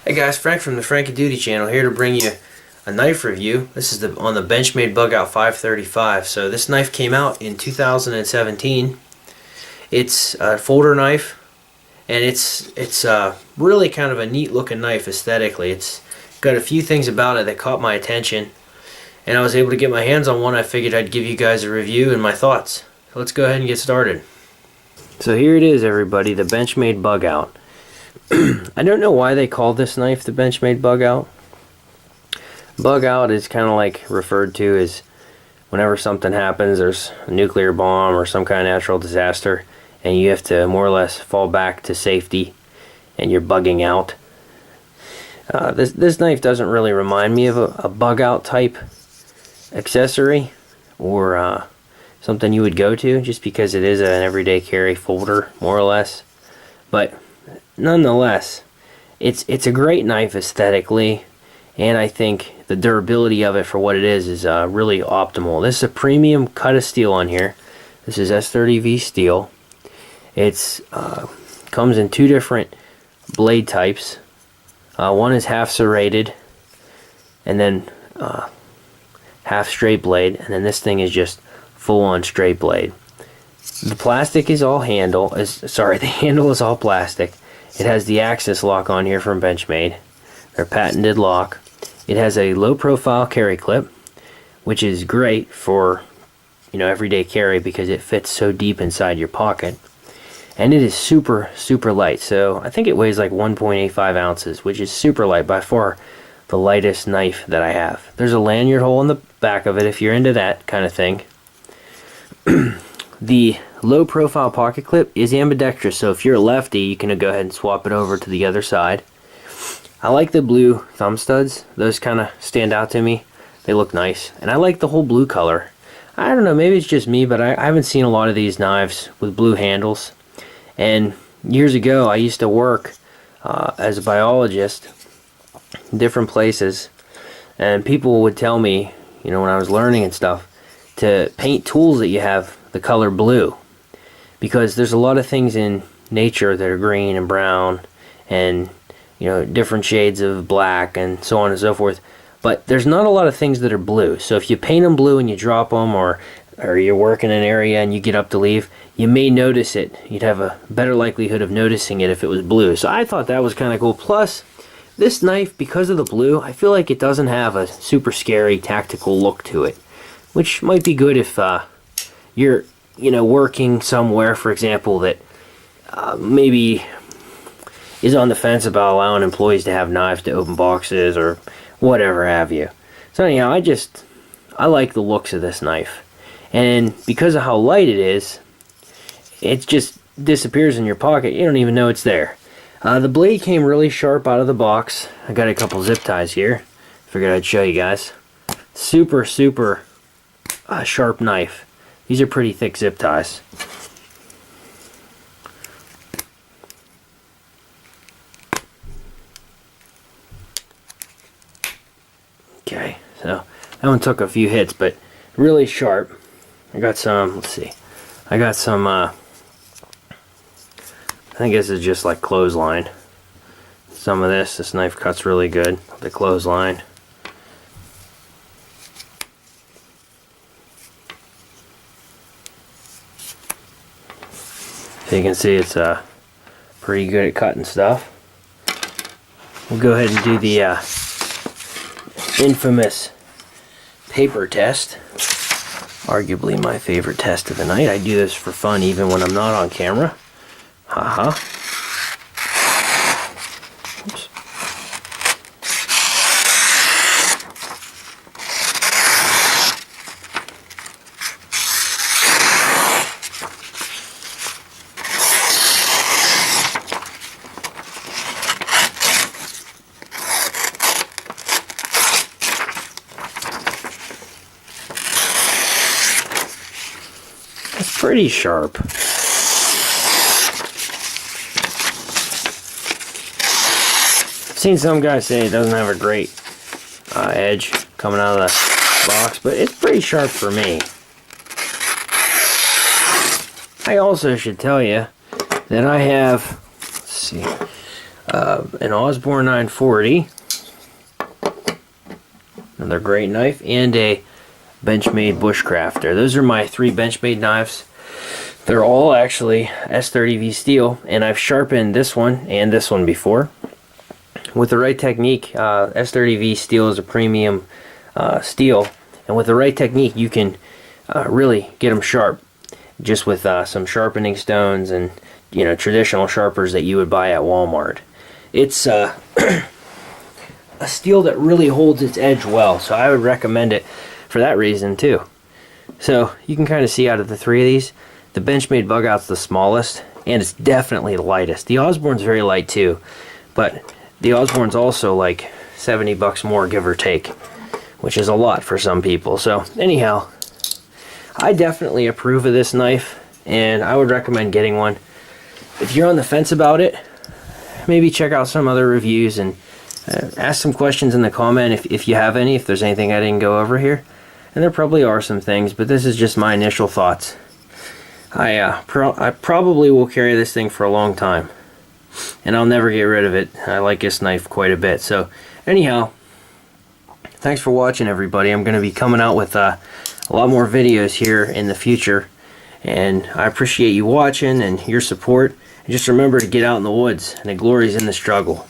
Hey guys, Frank from the Frankie Duty channel here to bring you a knife review. This is on the Benchmade Bugout 535. So this knife came out in 2017. It's a folder knife, and it's really kind of a neat looking knife aesthetically. It's got a few things about it that caught my attention, and I was able to get my hands on one. I figured I'd give you guys a review and my thoughts. So let's go ahead and get started. So here it is, everybody, the Benchmade Bugout. I don't know why they call this knife the Benchmade Bugout. Bugout is kind of like referred to as whenever something happens, there's a nuclear bomb or some kind of natural disaster, and you have to more or less fall back to safety, and you're bugging out. This knife doesn't really remind me of a bug out type accessory or something you would go to, just because it is an everyday carry folder, more or less. But nonetheless, it's a great knife aesthetically, and I think the durability of it for what it is really optimal. This is a premium cut of steel on here. This is S30V steel. It's comes in two different blade types. One is half serrated, and then half straight blade, and then this thing is just full-on straight blade. The plastic is all the handle is all plastic. It has the Axis lock on here from Benchmade, their patented lock. It has a low profile carry clip, which is great for, everyday carry because it fits so deep inside your pocket. And it is super light. So I think it weighs like 1.85 ounces, which is super light, by far the lightest knife that I have. There's a lanyard hole in the back of it if you're into that kind of thing. The low profile pocket clip is ambidextrous, so if you're a lefty, you can go ahead and swap it over to the other side. I like the blue thumb studs. Those kind of stand out to me. They look nice. And I like the whole blue color. I don't know, maybe it's just me, but I haven't seen a lot of these knives with blue handles. And years ago, I used to work as a biologist in different places, and people would tell me, when I was learning and stuff, to paint tools that you have the color blue, because there's a lot of things in nature that are green and brown and different shades of black and so on and so forth, but there's not a lot of things that are blue. So if you paint them blue and you drop them, or you work in an area and you get up to leave, you may notice it. You'd have a better likelihood of noticing it if it was blue. So I thought that was kind of cool. Plus, this knife, because of the blue, I feel like it doesn't have a super scary tactical look to it, which might be good if you're working somewhere, for example, that maybe is on the fence about allowing employees to have knives to open boxes or whatever have you. So anyhow, I like the looks of this knife, and because of how light it is, it just disappears in your pocket. You don't even know it's there. The blade came really sharp out of the box. I got a couple zip ties here. Figured I'd show you guys. Super sharp knife. These are pretty thick zip ties. Okay, so that one took a few hits, but really sharp. I got some, let's see. I got some, I think this is just like clothesline. Some of this knife cuts really good, the clothesline. So you can see it's pretty good at cutting stuff. We'll go ahead and do the infamous paper test. Arguably my favorite test of the night. I do this for fun even when I'm not on camera. Haha. Oops. It's pretty sharp. I've seen some guys say it doesn't have a great edge coming out of the box, but it's pretty sharp for me. I also should tell you that I have, let's see, an Osborne 940, another great knife, and a Benchmade Bushcrafter. Those are my 3 Benchmade knives. They're all actually S30V steel, and I've sharpened this one and this one before. With the right technique, S30V steel is a premium steel, and with the right technique you can really get them sharp just with some sharpening stones and, you know, traditional sharpers that you would buy at Walmart. It's a steel that really holds its edge well, so I would recommend it for that reason too. So you can kind of see out of the 3 of these, the Benchmade Bugout's the smallest, and it's definitely the lightest. The Osborne's very light too, but the Osborne's also like 70 bucks more, give or take, which is a lot for some people. So anyhow, I definitely approve of this knife, and I would recommend getting one. If you're on the fence about it, maybe check out some other reviews and ask some questions in the comment if you have any, if there's anything I didn't go over here. And there probably are some things, but this is just my initial thoughts. I probably will carry this thing for a long time, and I'll never get rid of it. I like this knife quite a bit. So anyhow, thanks for watching, everybody. I'm going to be coming out with a lot more videos here in the future, and I appreciate you watching and your support. And just remember to get out in the woods, and the glory's in the struggle.